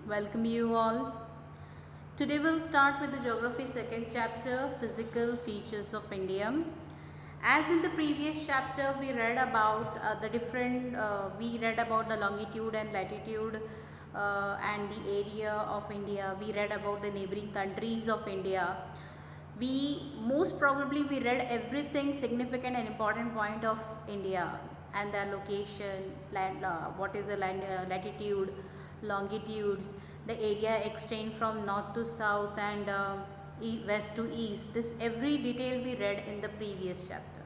Welcome you all. Today we'll start with the geography second chapter, physical features of India. As in the previous chapter we read about we read about the longitude and latitude and the area of India. We read about the neighboring countries of India. Most probably we read everything significant and important point of India and their location, what is the latitude, longitudes, the area extend from north to south and west to east. This every detail we read in the previous chapter.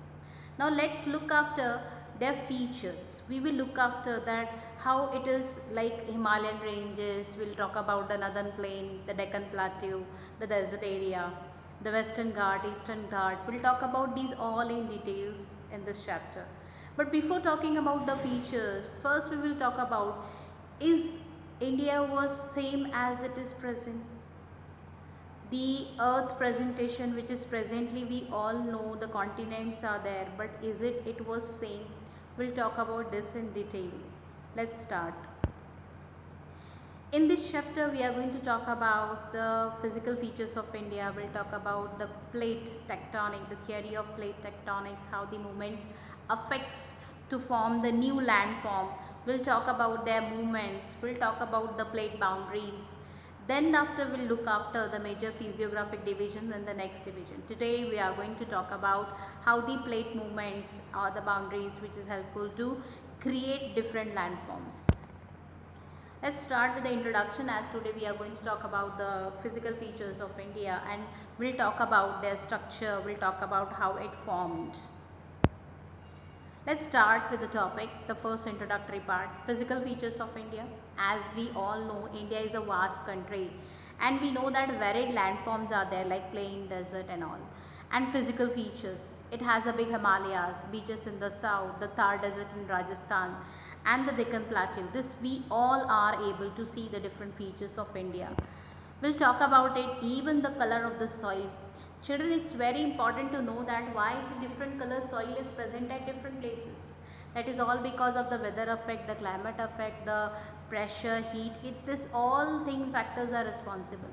Now let's look after their features. We will look after that how it is like Himalayan ranges. We'll talk about the northern plain, the Deccan Plateau, the desert area, the Western Ghat, Eastern Ghat. We'll talk about these all in details in this chapter. But before talking about the features, first we will talk about, is India was same as it is present? The earth presentation which is presently, we all know the continents are there, but is it was same? We'll talk about this in detail. Let's start. In this chapter we are going to talk about the physical features of India. We'll talk about the plate tectonic, the theory of plate tectonics, how the movements affects to form the new landform. We'll talk about their movements. We'll talk about the plate boundaries. Then after we'll look after the major physiographic divisions in the next division. Today we are going to talk about how the plate movements are the boundaries which is helpful to create different landforms. Let's start with the introduction, as today we are going to talk about the physical features of India and we'll talk about their structure, we'll talk about how it formed. Let's start with the topic, the first introductory part, physical features of India. As we all know, India is a vast country and we know that varied landforms are there like plain, desert and all. And physical features, it has a big Himalayas, beaches in the south, the Thar desert in Rajasthan and the Deccan Plateau. This we all are able to see the different features of India. We'll talk about it, even the color of the soil. Children, it's very important to know that why the different color soil is present at different places. That is all because of the weather effect, the climate effect, the pressure, heat. This all thing factors are responsible.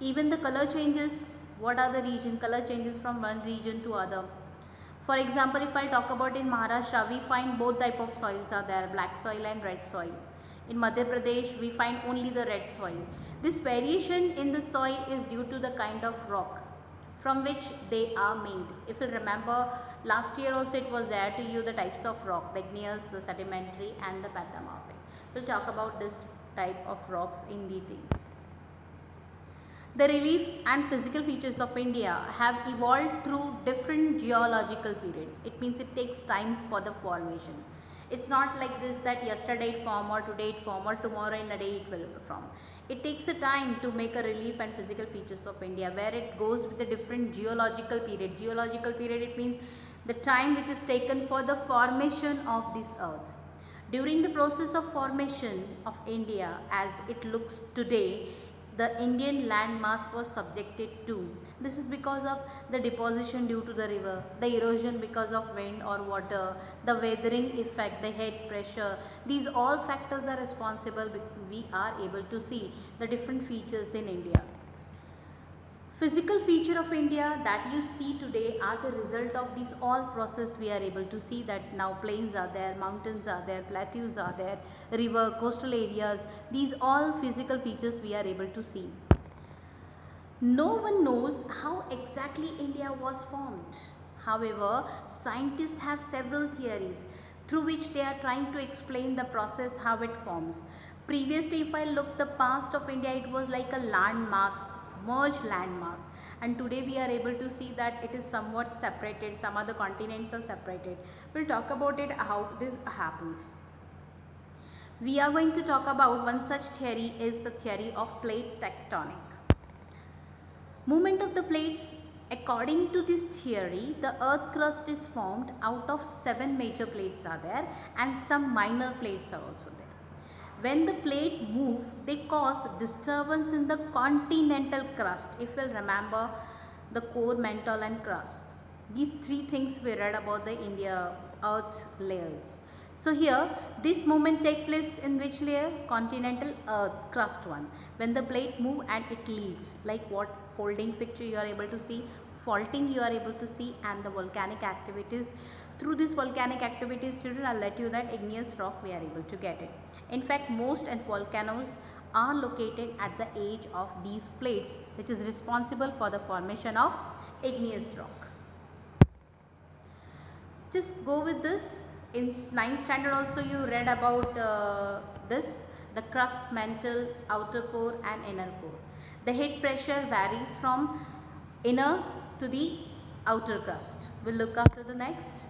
Even the color changes, what are the region? Color changes from one region to other. For example, if I talk about in Maharashtra, we find both type of soils are there, black soil and red soil. In Madhya Pradesh, we find only the red soil. This variation in the soil is due to the kind of rock from which they are made. If you remember, last year also it was there to you the types of rock, the igneous, the sedimentary and the metamorphic. We'll talk about this type of rocks in details. The relief and physical features of India have evolved through different geological periods. It means it takes time for the formation. It's not like this that yesterday it formed or today it formed or tomorrow in a day it will form. It takes a time to make a relief and physical features of India, where it goes with a different geological period. Geological period, it means the time which is taken for the formation of this earth. During the process of formation of India as it looks today, the Indian land mass was subjected to. This is because of the deposition due to the river, the erosion because of wind or water, the weathering effect, the head pressure. These all factors are responsible. We are able to see the different features in India. Physical feature of India that you see today are the result of these all process. We are able to see that now plains are there, mountains are there, plateaus are there, river, coastal areas. These all physical features we are able to see. No one knows how exactly India was formed. However, scientists have several theories through which they are trying to explain the process how it forms. Previously, if I look the past of India, it was like a land mass, merged land mass, and today we are able to see that it is somewhat separated. Some other continents are separated. We'll talk about it how this happens. We are going to talk about one such theory is the theory of plate tectonic. Movement of the plates. According to this theory, the earth crust is formed out of 7 major plates are there and some minor plates are also there. When the plate move, they cause disturbance in the continental crust. If you'll remember the core, mantle and crust. These 3 things we read about the India earth layers. So here this movement take place in which layer? Continental earth crust one. When the plate move and it leads, like what folding picture you are able to see, faulting you are able to see, and the volcanic activities. Through these volcanic activities, children, I'll let you that igneous rock we are able to get it. In fact, most volcanoes are located at the edge of these plates, which is responsible for the formation of igneous rock. Just go with this. In 9th standard also you read about this, the crust, mantle, outer core and inner core. The head pressure varies from inner to the outer crust. We'll look after the next.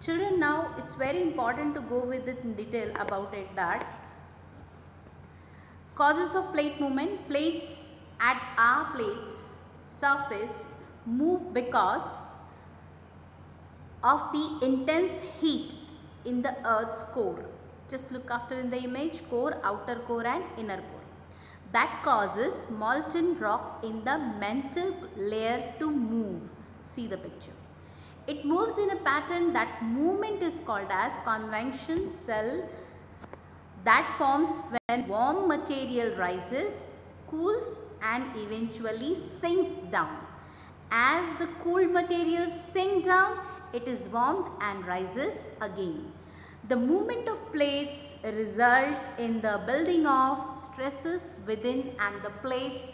Children, now it's very important to go with this in detail about it, that causes of plate movement. Plates at our plates surface move because of the intense heat in the earth's core. Just look after in the image, core, outer core and inner core. That causes molten rock in the mantle layer to move. See the picture. It moves in a pattern. That movement is called as convection cell, that forms when warm material rises, cools and eventually sink down. As the cooled materials sink down, it is warmed and rises again. The movement of plates result in the building of stresses within and the plates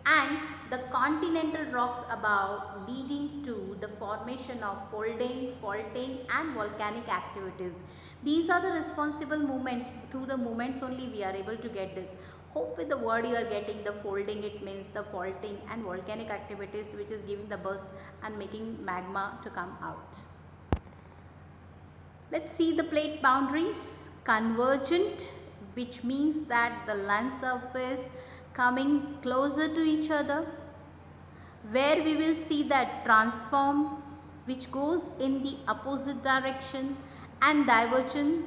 and the continental rocks above, leading to the formation of folding, faulting and volcanic activities. These are the responsible movements. Through the movements only we are able to get this. Hope with the word you are getting the folding, it means the faulting and volcanic activities which is giving the burst and making magma to come out. Let's see the plate boundaries. Convergent, which means that the land surface coming closer to each other, where we will see that transform, which goes in the opposite direction, and divergent,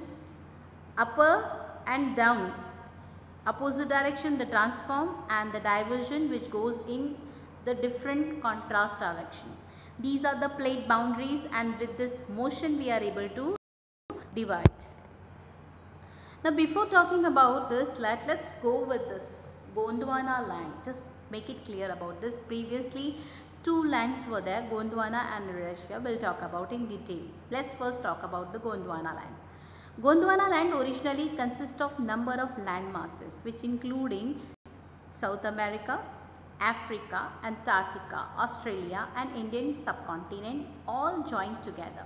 upper and down, opposite direction the transform, and the diversion which goes in the different contrast direction. These are the plate boundaries, and with this motion we are able to divide. Now before talking about this, let's go with this Gondwana land. Just make it clear about this. Previously two lands were there, Gondwana and Eurasia. We'll talk about in detail. Let's first talk about the Gondwana land. Gondwana land originally consists of number of land masses which including South America, Africa, Antarctica, Australia and Indian subcontinent all joined together.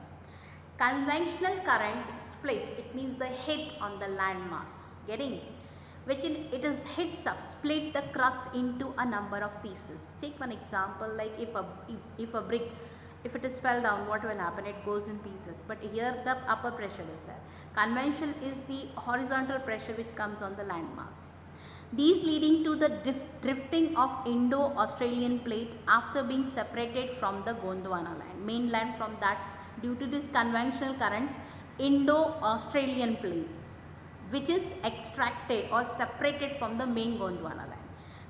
Conventional currents split, it means the hit on the land mass, getting which it is hits up, split the crust into a number of pieces. Take one example, like if a brick, if it is fell down, what will happen? It goes in pieces. But here the upper pressure is there. Conventional is the horizontal pressure which comes on the land mass. These leading to the drifting of Indo-Australian plate after being separated from the Gondwana land, mainland. From that, due to these conventional currents, Indo-Australian plate, which is extracted or separated from the main Gondwana land.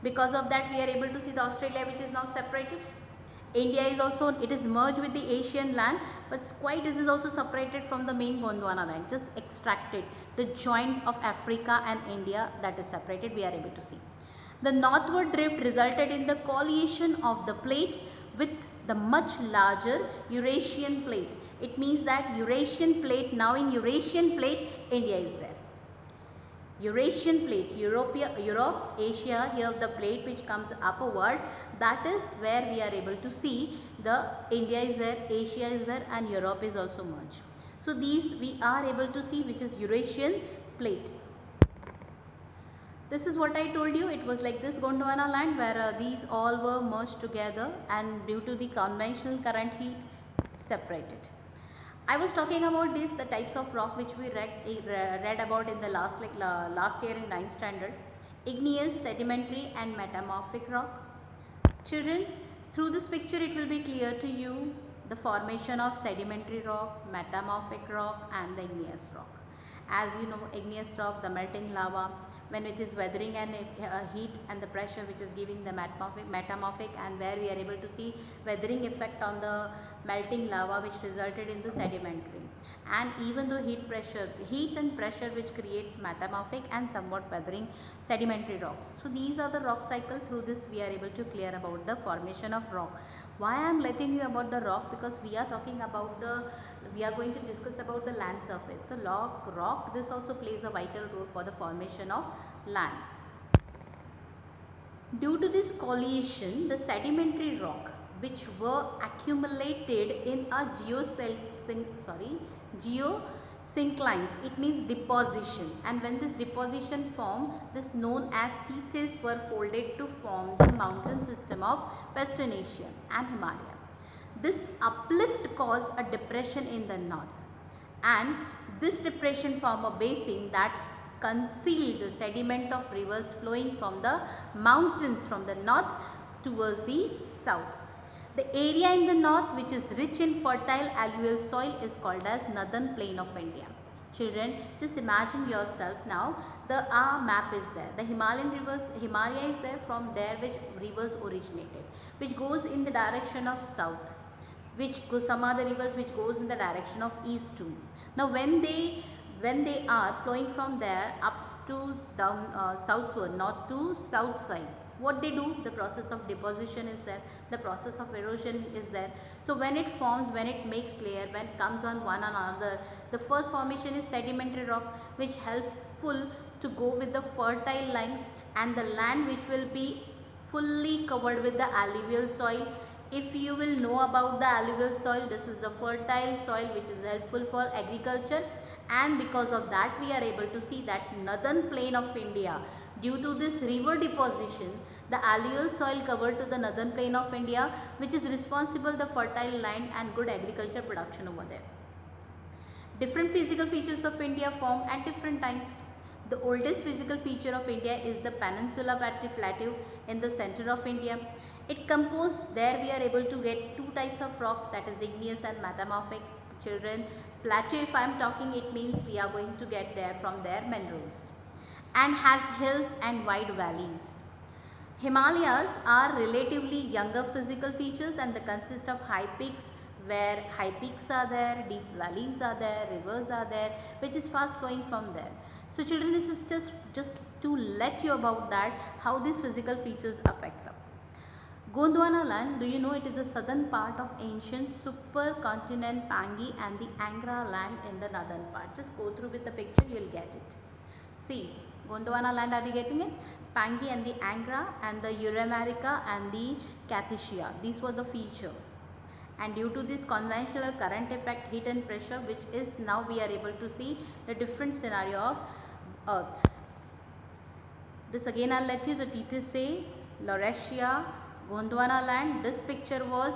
Because of that we are able to see the Australia which is now separated. India is also, it is merged with the Asian land, but quite it is also separated from the main Gondwana land, just extracted. The joint of Africa and India, that is separated, we are able to see. The northward drift resulted in the coalition of the plate with the much larger Eurasian plate. It means that Eurasian plate, now in Eurasian plate, India is there. Eurasian plate, Europe, Asia, here the plate which comes upward, that is where we are able to see the India is there, Asia is there and Europe is also merged. So these we are able to see, which is Eurasian plate. This is what I told you, it was like this Gondwana land where these all were merged together and due to the conventional current heat separated. I was talking about this, the types of rock which we read about in the last year in 9th standard. Igneous, sedimentary and metamorphic rock. Children, through this picture it will be clear to you the formation of sedimentary rock, metamorphic rock and the igneous rock. As you know, igneous rock, the melting lava, when it is weathering and heat and the pressure which is giving the metamorphic, and where we are able to see weathering effect on the melting lava which resulted in the sedimentary. and even though heat and pressure which creates metamorphic and somewhat weathering sedimentary rocks. So these are the rock cycle. Through this we are able to clear about the formation of rock. Why I am letting you about the rock? Because we are talking about we are going to discuss about the land surface. So rock this also plays a vital role for the formation of land. Due to this coalition, the sedimentary rock which were accumulated in a geosynclines, it means deposition, and when this deposition formed, this known as teaches were folded to form the mountain system of Western Asia and Himalaya. This uplift caused a depression in the north, and this depression formed a basin that concealed the sediment of rivers flowing from the mountains from the north towards the south. The area in the north which is rich in fertile alluvial soil is called as northern plain of India. Children, just imagine yourself now, our map is there. The Himalaya is there, from there which rivers originated, which goes in the direction of south, some other rivers which goes in the direction of east too. Now when they are flowing from there up to down southward, north to south side, what they do, the process of deposition is there, the process of erosion is there. So when it forms, when it makes layer, when it comes on one another, the first formation is sedimentary rock, which helpful to go with the fertile land, and the land which will be fully covered with the alluvial soil. If you will know about the alluvial soil, this is the fertile soil which is helpful for agriculture, and because of that we are able to see that northern plain of India, due to this river deposition, the alluvial soil covered to the northern plain of India, which is responsible the fertile land and good agriculture production over there. Different physical features of India form at different times. The oldest physical feature of India is the Peninsula Plateau in the center of India. It composed, there we are able to get two types of rocks, that is igneous and metamorphic. Children, plateau, if I am talking, it means we are going to get there from there minerals, and has hills and wide valleys. Himalayas are relatively younger physical features, and they consist of high peaks, where high peaks are there, deep valleys are there, rivers are there, which is fast flowing from there. So children, this is just to let you about that, how these physical features affects us. Gondwana land, do you know it is the southern part of ancient supercontinent Pangi, and the Angra land in the northern part. Just go through with the picture, you will get it. See, Gondwana land, are you getting it? Pangi and the Angra and the Euramerica and the Kathisia, these were the feature. And due to this conventional current effect, heat and pressure, which is now we are able to see the different scenario of earth. This again I'll let you, the Titise, Laurasia, Gondwana land. This picture was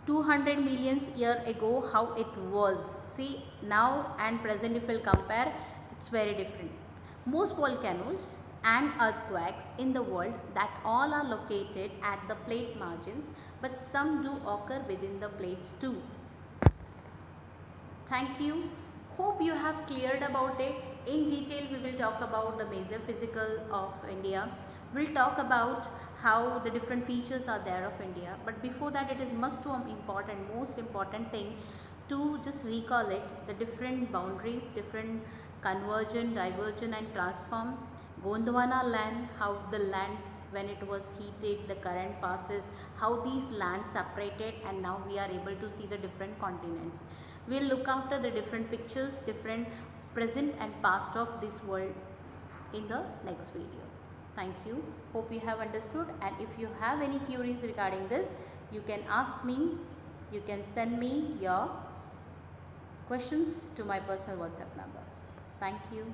200 million years ago, how it was. See, now and present if we'll compare, it's very different. Most volcanoes and earthquakes in the world, that all are located at the plate margins, but some do occur within the plates too. Thank you. Hope you have cleared about it. In detail we will talk about the major physical of India. We'll talk about how the different features are there of India, but before that it is most important thing to just recall it, the different boundaries, different convergent, divergent and transform. Gondwana land, how the land when it was heated, the current passes, how these lands separated, and now we are able to see the different continents. We'll look after the different pictures, different present and past of this world in the next video. Thank you. Hope you have understood, and if you have any queries regarding this, you can ask me, you can send me your questions to my personal WhatsApp number. Thank you.